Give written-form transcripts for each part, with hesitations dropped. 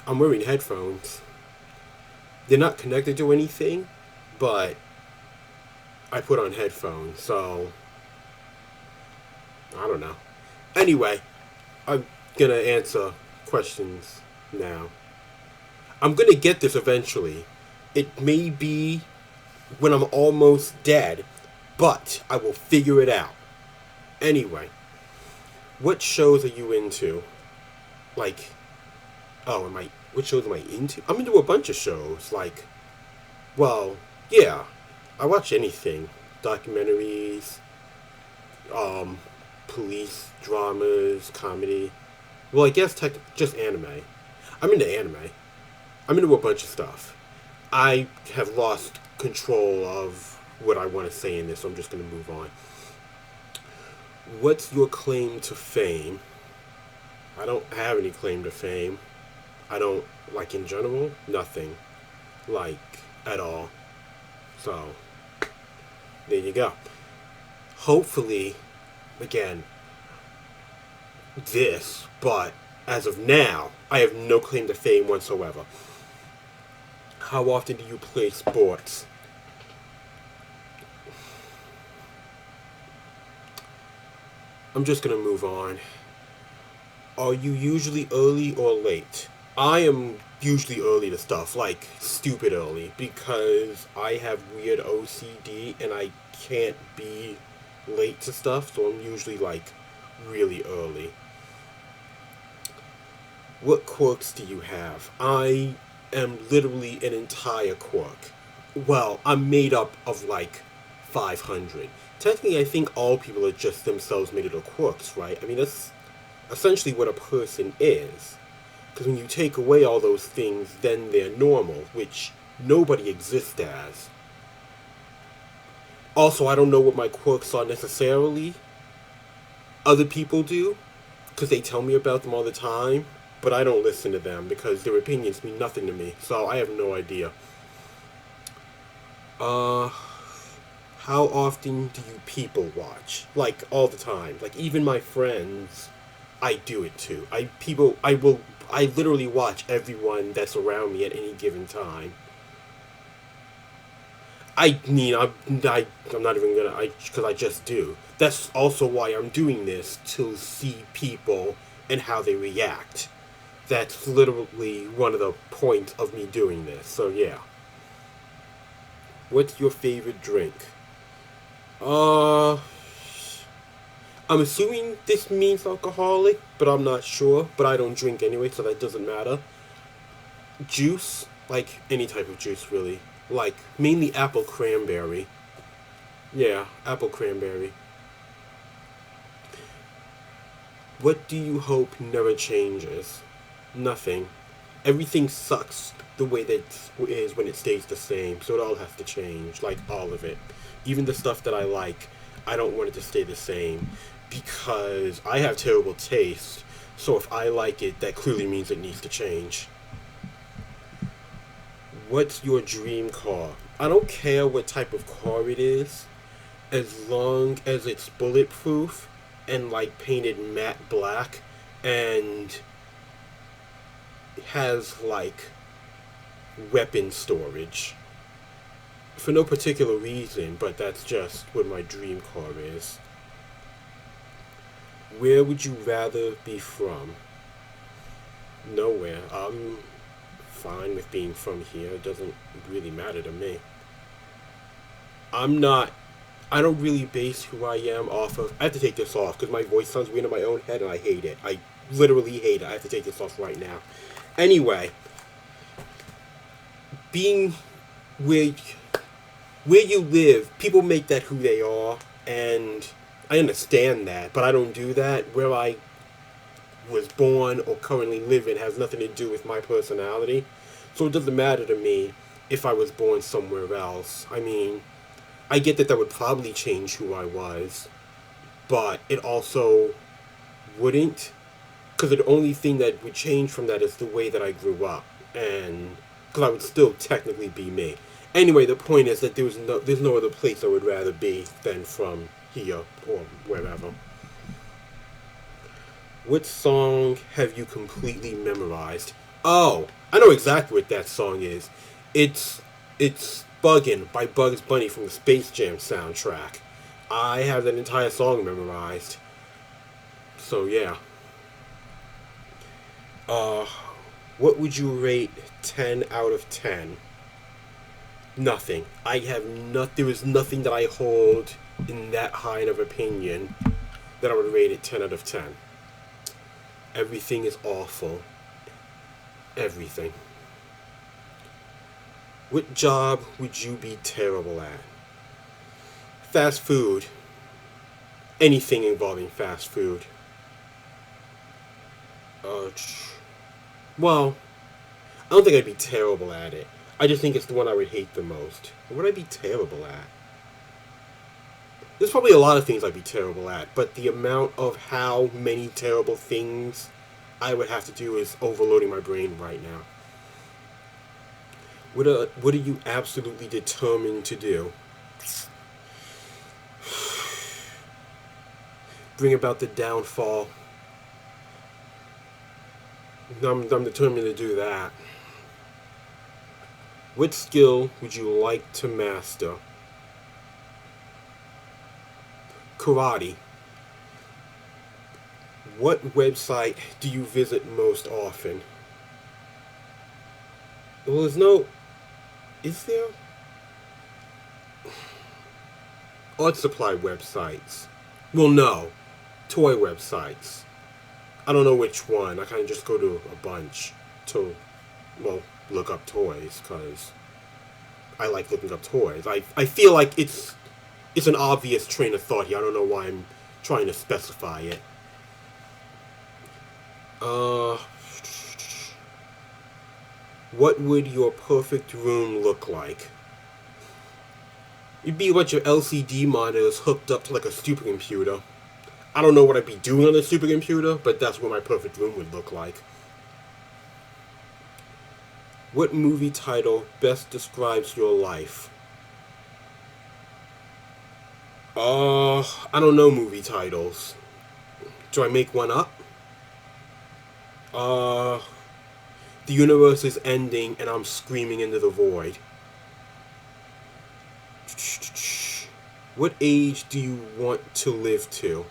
I'm wearing headphones. They're not connected to anything, but I put on headphones, so I don't know. Anyway, I'm gonna answer questions now. I'm gonna get this eventually. It may be when I'm almost dead, but I will figure it out. Anyway, what shows are you into? Like, oh, am I? What shows am I into? I'm into a bunch of shows. Like, well, yeah, I watch anything. Documentaries, um, police dramas, comedy. Well, I guess just anime. I'm into anime. I'm into a bunch of stuff. I have lost control of what I want to say in this, so I'm just going to move on. What's your claim to fame? I don't have any claim to fame. I don't, like, in general, nothing. Like, at all. So, there you go. Hopefully, again, but as of now, I have no claim to fame whatsoever. How often do you play sports? I'm just gonna move on. Are you usually early or late? I am usually early to stuff, like stupid early, because I have weird OCD and I can't be late to stuff, so I'm usually like really early. What quirks do you have? I am literally an entire quirk. Well, I'm made up of like 500. Technically, I think all people are just themselves made up of quirks, right? I mean, that's essentially what a person is. Because when you take away all those things, then they're normal, which nobody exists as. Also, I don't know what my quirks are necessarily. Other people do, because they tell me about them all the time, but I don't listen to them because their opinions mean nothing to me, so I have no idea. Uh, how often do you people watch? Like, all the time. Like, even my friends, I do it too. I literally watch everyone that's around me at any given time. I mean, I'm not even gonna, because I just do. That's also why I'm doing this, to see people and how they react. That's literally one of the points of me doing this, so yeah. What's your favorite drink? Uh, I'm assuming this means alcoholic, but I'm not sure. But I don't drink anyway, so that doesn't matter. Juice, like any type of juice, really. Like mainly apple cranberry. Yeah, apple cranberry. What do you hope never changes? Nothing. Everything sucks the way that it is when it stays the same, so it all has to change, like all of it. Even the stuff that I like, I don't want it to stay the same because I have terrible taste. So if I like it, that clearly means it needs to change. What's your dream car? I don't care what type of car it is, as long as it's bulletproof and like painted matte black and has like weapon storage. For no particular reason, but that's just what my dream car is. Where would you rather be from? Nowhere. I'm fine with being from here. It doesn't really matter to me. I'm not. I don't really base who I am off of. I have to take this off because my voice sounds weird in my own head and I hate it. I literally hate it. I have to take this off right now. Anyway, being where where you live, people make that who they are, and I understand that, but I don't do that. Where I was born or currently live in has nothing to do with my personality, so it doesn't matter to me if I was born somewhere else. I mean, I get that would probably change who I was, but it also wouldn't, because the only thing that would change from that is the way that I grew up, and because I would still technically be me. Anyway, the point is that there's no other place I would rather be than from here or wherever. What song have you completely memorized? Oh, I know exactly what that song is. It's it's Buggin' by Bugs Bunny from the Space Jam soundtrack. I have that entire song memorized. So yeah. Uh what would you rate 10 out of 10? Nothing. I have not there is nothing that I hold in that high of opinion that I would rate it 10 out of 10. Everything is awful. Everything. What job would you be terrible at? Fast food. Anything involving fast food. Uh, well, I don't think I'd be terrible at it. I just think it's the one I would hate the most. What would I be terrible at? There's probably a lot of things I'd be terrible at, but the amount of how many terrible things I would have to do is overloading my brain right now. What are you absolutely determined to do? Bring about the downfall. I'm determined to do that. What skill would you like to master? Karate. What website do you visit most often? Well, there's no... Is there? Art supply websites. Well, no. Toy websites. I don't know which one. I kind of just go to a bunch to, well, look up toys, because I like looking up toys. I feel like it's an obvious train of thought here. I don't know why I'm trying to specify it. What would your perfect room look like? It'd be a bunch of LCD monitors hooked up to like a supercomputer. I don't know what I'd be doing on a supercomputer, but that's what my perfect room would look like. What movie title best describes your life? I don't know movie titles. Do I make one up? Uh, the universe is ending and I'm screaming into the void. What age do you want to live to?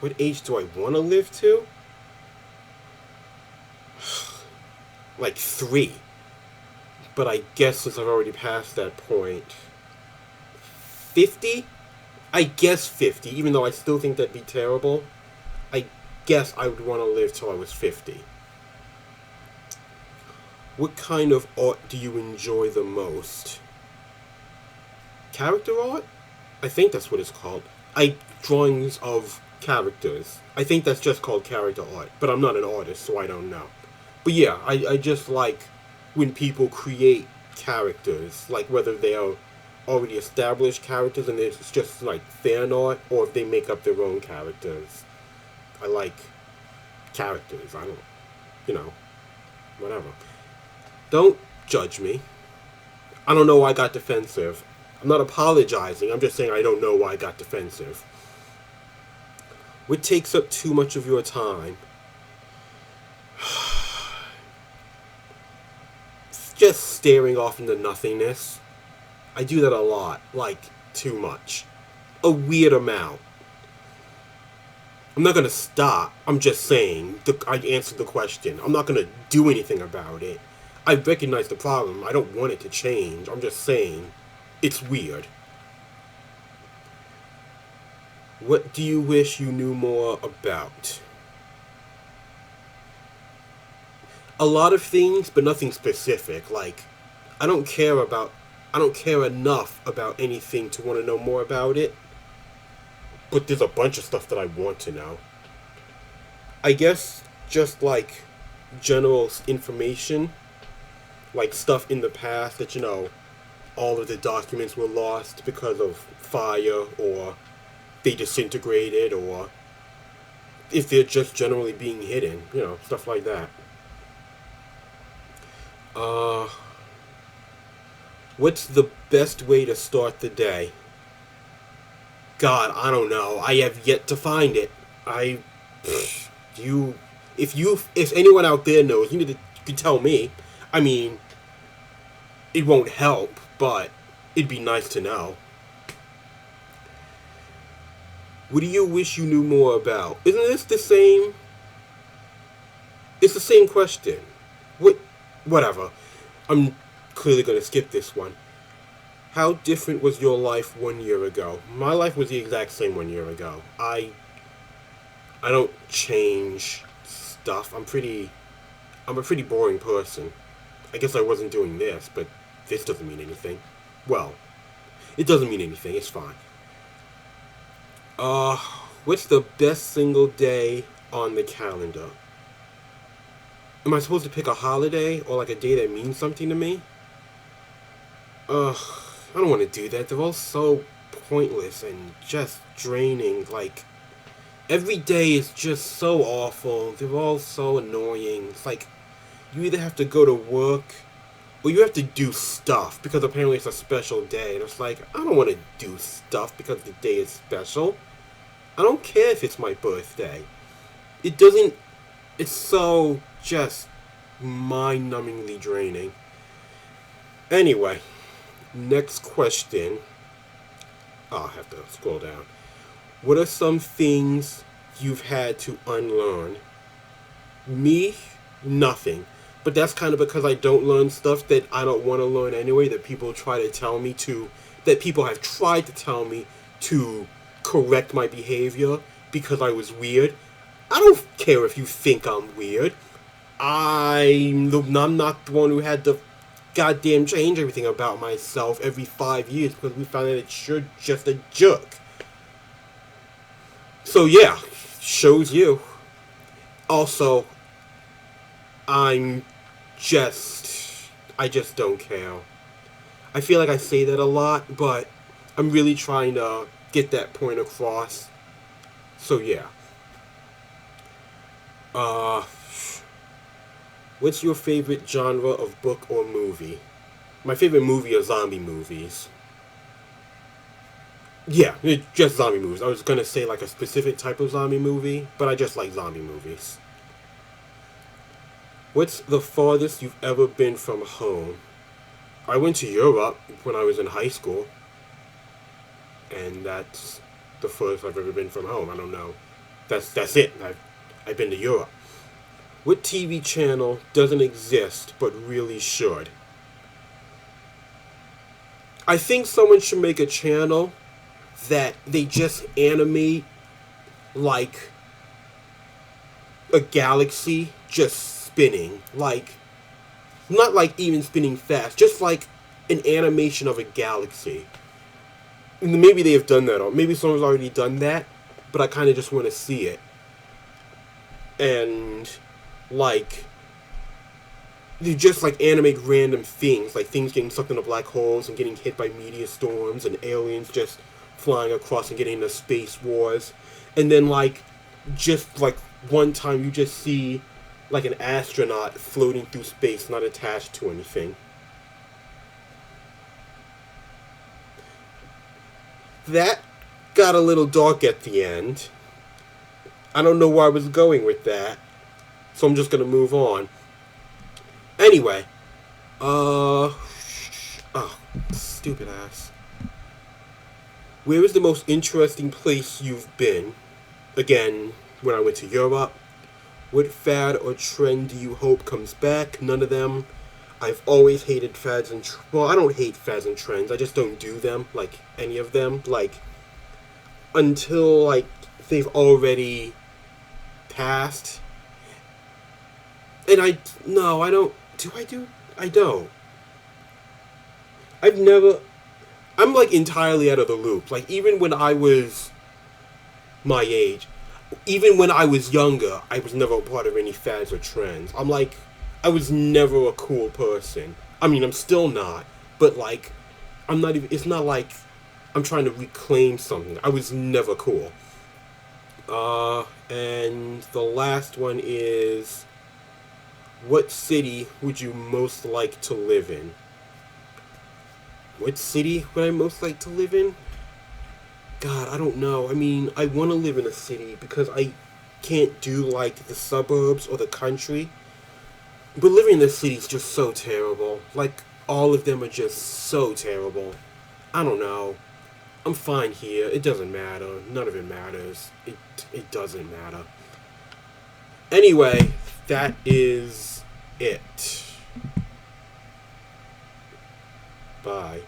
What age do I want to live to? Like 3. But I guess since I've already passed that point, 50? I guess 50, even though I still think that'd be terrible. I guess I would want to live till I was 50. What kind of art do you enjoy the most? Character art? I think that's what it's called. Drawings of characters. I think that's just called character art, but I'm not an artist, so I don't know. But yeah, I just like when people create characters, like whether they are already established characters and it's just like fan art, or if they make up their own characters. I like characters. I don't, whatever. Don't judge me. I don't know why I got defensive. I'm not apologizing. I'm just saying I don't know why I got defensive. What takes up too much of your time? Just staring off into nothingness. I do that a lot. Like, too much. A weird amount. I'm not gonna stop. I'm just saying. I answered the question. I'm not gonna do anything about it. I recognize the problem. I don't want it to change. I'm just saying. It's weird. What do you wish you knew more about? A lot of things, but nothing specific. Like, I don't care enough about anything to want to know more about it. But there's a bunch of stuff that I want to know. I guess just like general information, like stuff in the past that, all of the documents were lost because of fire, or they disintegrated, or if they're just generally being hidden, stuff like that. What's the best way to start the day? God, I don't know. I have yet to find it. You, if anyone out there knows, you can tell me. I mean, it won't help, but it'd be nice to know. What do you wish you knew more about? Isn't this the same? It's the same question. What? Whatever. I'm clearly gonna skip this one. How different was your life 1 year ago? My life was the exact same 1 year ago. I don't change stuff. I'm a pretty boring person. I guess I wasn't doing this, but this doesn't mean anything. Well, it doesn't mean anything. It's fine. Uh, what's the best single day on the calendar? Am I supposed to pick a holiday or like a day that means something to me? Ugh, I don't want to do that. They're all so pointless and just draining. Like, every day is just so awful. They're all so annoying. It's like, you either have to go to work or you have to do stuff because apparently it's a special day. And it's like, I don't want to do stuff because the day is special. I don't care if it's my birthday. It doesn't. It's so just mind-numbingly draining. Anyway, next question. Oh, I have to scroll down. What are some things you've had to unlearn? Me, nothing. But that's kind of because I don't learn stuff that I don't want to learn anyway, that people try to tell me to, that people have tried to tell me to correct my behavior because I was weird. I don't care if you think I'm weird. I'm not the one who had to goddamn change everything about myself every 5 years because we found out that you're just a jerk. So yeah, shows you. Also, I just don't care. I feel like I say that a lot, but I'm really trying to get that point across. So yeah. What's your favorite genre of book or movie? My favorite movie are zombie movies. Yeah, just zombie movies. I was gonna say like a specific type of zombie movie, but I just like zombie movies. What's the farthest you've ever been from home? I went to Europe when I was in high school, and that's the furthest I've ever been from home. I don't know. That's it. I've been to Europe. What TV channel doesn't exist but really should? I think someone should make a channel that they just animate like a galaxy just spinning. Like, not like even spinning fast, just like an animation of a galaxy. Maybe they have done that, or maybe someone's already done that, but I kind of just want to see it. And like, you just like animate random things, like things getting sucked into black holes and getting hit by meteor storms and aliens just flying across and getting into space wars. And then like, just like one time you just see like an astronaut floating through space, not attached to anything. That got a little dark at the end. I don't know where I was going with that, so I'm just gonna move on. Anyway, oh, stupid ass. Where is the most interesting place you've been? Again, when I went to Europe. What fad or trend do you hope comes back? None of them. I've always hated fads and well, I don't hate fads and trends. I just don't do them, like any of them. Like, until like they've already passed. And I don't. Do I do? I don't. I've never. I'm like entirely out of the loop. Like, even when I was my age, even when I was younger, I was never a part of any fads or trends. I'm like, I was never a cool person. I mean, I'm still not, but like, I'm not even. It's not like I'm trying to reclaim something. I was never cool. And the last one is, what city would you most like to live in? What city would I most like to live in? God, I don't know. I mean, I want to live in a city because can't do like the suburbs or the country. But living in the city is just so terrible. Like, all of them are just so terrible. I don't know. I'm fine here. It doesn't matter. None of it matters. It doesn't matter. Anyway, that is it. Bye.